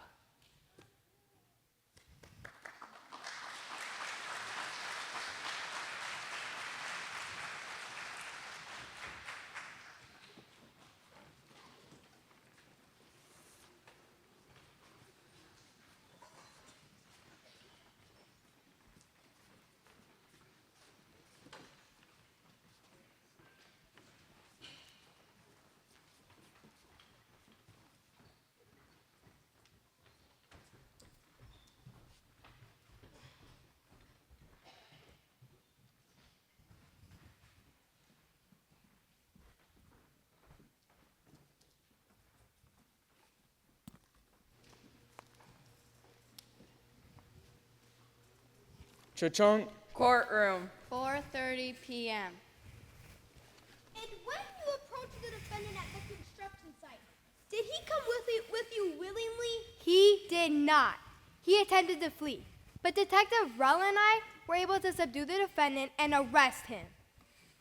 Cha-chunk. Courtroom. 4:30 p.m. And when you approached the defendant at the construction site, did he come with you willingly? He did not. He attempted to flee. But Detective Rell and I were able to subdue the defendant and arrest him.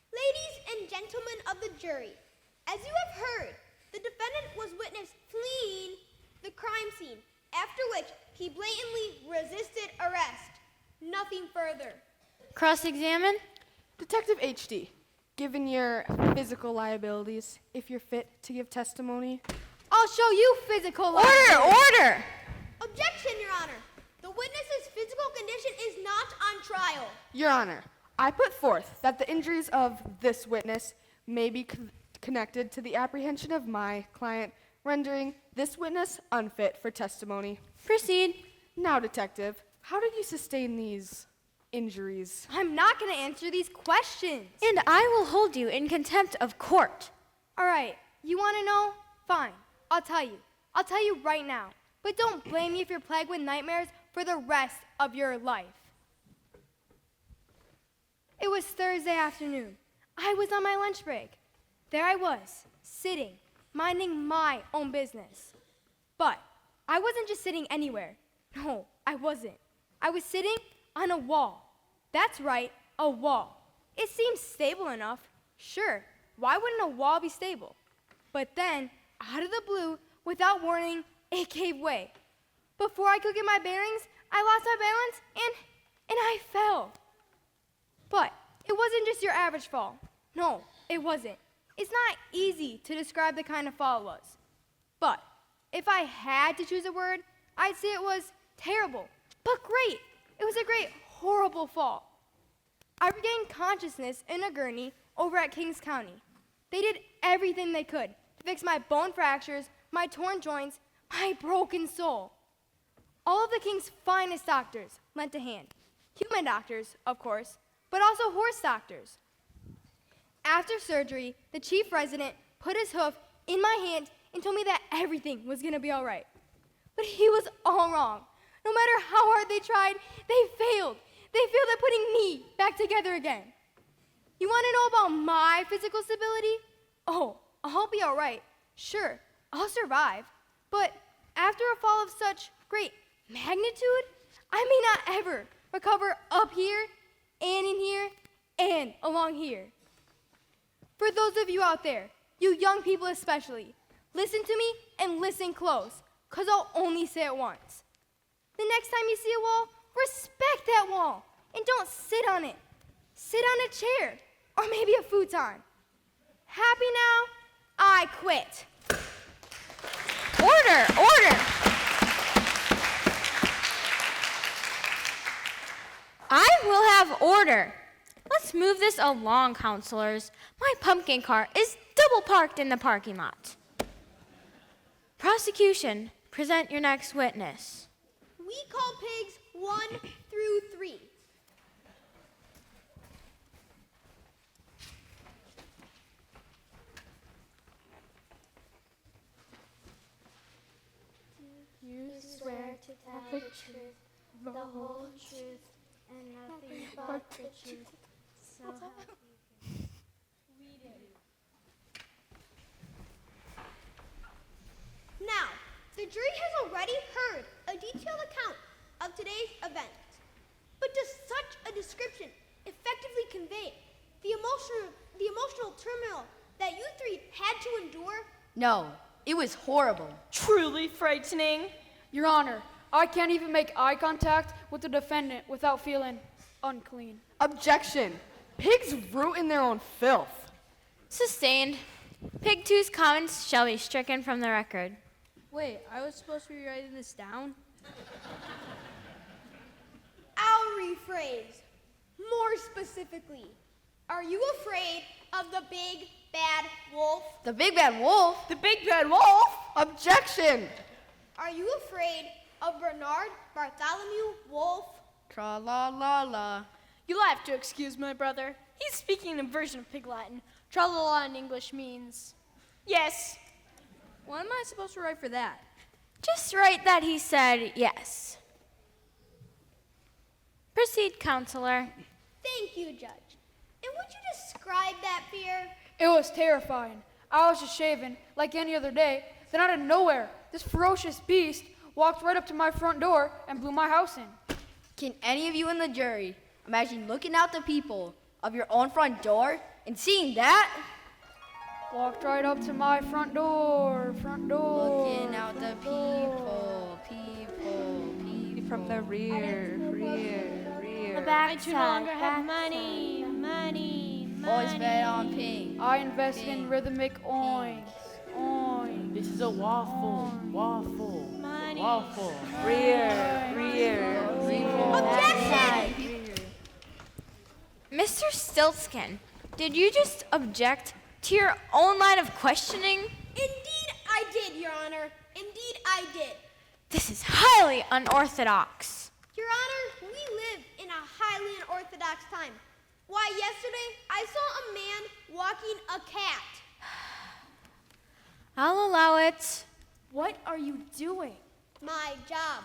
Ladies and gentlemen of the jury, as you have heard, the defendant was witnessed fleeing the crime scene, after which he blatantly resisted arrest. Nothing further. Cross-examine? Detective HD, given your physical liabilities, if you're fit to give testimony. I'll show you physical Order! Objection, Your Honor. The witness's physical condition is not on trial. Your Honor, I put forth that the injuries of this witness may be connected to the apprehension of my client, rendering this witness unfit for testimony. Proceed. Now, Detective, how did you sustain these injuries? I'm not going to answer these questions. And I will hold you in contempt of court. All right, you want to know? Fine, I'll tell you. I'll tell you right now. But don't blame me if you're plagued with nightmares for the rest of your life. It was Thursday afternoon. I was on my lunch break. There I was, sitting, minding my own business. But I wasn't just sitting anywhere. No, I wasn't. I was sitting on a wall. That's right, a wall. It seemed stable enough. Sure, why wouldn't a wall be stable? But then, out of the blue, without warning, it gave way. Before I could get my bearings, I lost my balance and I fell. But it wasn't just your average fall. No, it wasn't. It's not easy to describe the kind of fall it was. But if I had to choose a word, I'd say it was terrible, but great. It was a great, horrible fall. I regained consciousness in a gurney over at Kings County. They did everything they could to fix my bone fractures, my torn joints, my broken soul. All of the King's finest doctors lent a hand. Human doctors, of course, but also horse doctors. After surgery, the chief resident put his hoof in my hand and told me that everything was going to be all right. But he was all wrong. No matter how hard they tried, they failed. They failed at putting me back together again. You want to know about my physical stability? Oh, I'll be all right. Sure, I'll survive. But after a fall of such great magnitude, I may not ever recover up here and in here and along here. For those of you out there, you young people especially, listen to me and listen close, because I'll only say it once. The next time you see a wall, respect that wall and don't sit on it. Sit on a chair or maybe a futon. Happy now? I quit. Order, order. I will have order. Let's move this along, counselors. My pumpkin cart is double parked in the parking lot. Prosecution, present your next witness. We call pigs 1 through 3. You swear to tell the truth, the whole truth, and nothing but the truth. So help you. We do. Now, the jury has already heard a detailed account of today's event. But does such a description effectively convey the emotional turmoil that you three had to endure? No, it was horrible. Truly frightening. Your Honor, I can't even make eye contact with the defendant without feeling unclean. Objection. Pigs root in their own filth. Sustained. Pig 2's comments shall be stricken from the record. Wait, I was supposed to be writing this down? I'll rephrase. More specifically, are you afraid of the big bad wolf? The big bad wolf? The big bad wolf? Objection. Are you afraid of Bernard Bartholomew Wolf? Tra-la-la-la. You'll have to excuse my brother. He's speaking a version of Pig Latin. Tra-la-la in English means yes. What am I supposed to write for that? Just write that he said yes. Proceed, counselor. Thank you, Judge. And would you describe that fear? It was terrifying. I was just shaving like any other day. Then out of nowhere, this ferocious beast walked right up to my front door and blew my house in. Can any of you in the jury imagine looking out the people of your own front door and seeing that? Walked right up to my front door. Looking out the people. From the rear. The back I side. no longer have money. Always bet on pink. I invest in rhythmic oinks. Oink. This is a waffle. Money. Waffle. Rear. Objection! Mr. Stiltskin, did you just object to your own line of questioning? Indeed I did, Your Honor. Indeed I did. This is highly unorthodox. Your Honor, we live in a highly unorthodox time. Why, yesterday I saw a man walking a cat. I'll allow it. What are you doing? My job.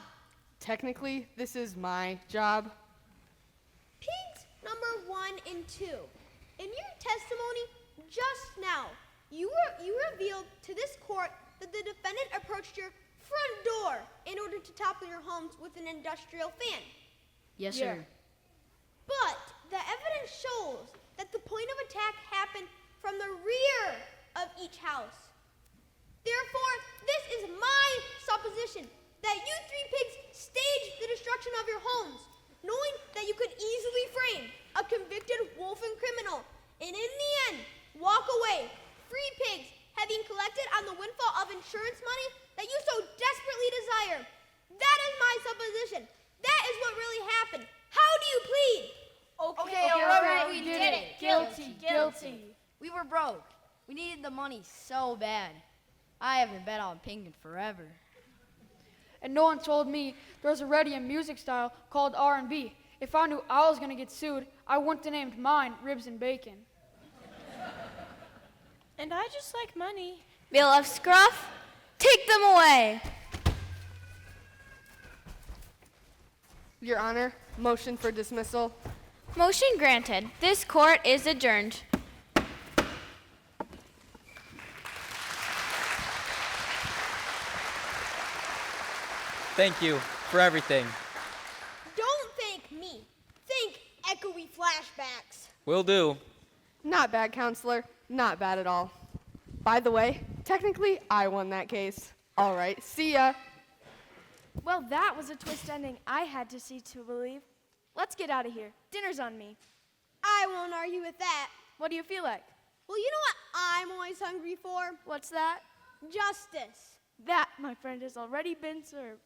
Technically, this is my job. Pigs number 1 and 2. In your testimony just now, you revealed to this court that the defendant approached your front door in order to topple your homes with an industrial fan. Yes, sir. But the evidence shows that the point of attack happened from the rear of each house. Therefore, this is my supposition that you 3 pigs staged the destruction of your homes, knowing that you could easily frame a convicted wolfen criminal, and in the end, walk away, free pigs, having collected on the windfall of insurance money that you so desperately desire. That is my supposition. That is what really happened. How do you plead? Okay, we did it. Guilty. We were broke. We needed the money so bad. I haven't bet on pink in forever. And no one told me there's already a music style called R&B. If I knew I was going to get sued, I wouldn't have named mine Ribs and Bacon. And I just like money. Bill of Scruff, take them away. Your Honor, motion for dismissal. Motion granted. This court is adjourned. Thank you for everything. Don't thank me. Thank echoey flashbacks. Will do. Not bad, counselor. Not bad at all. By the way, technically, I won that case. All right, see ya. Well, that was a twist ending I had to see to believe. Let's get out of here. Dinner's on me. I won't argue with that. What do you feel like? Well, you know what I'm always hungry for? What's that? Justice. That, my friend, has already been served.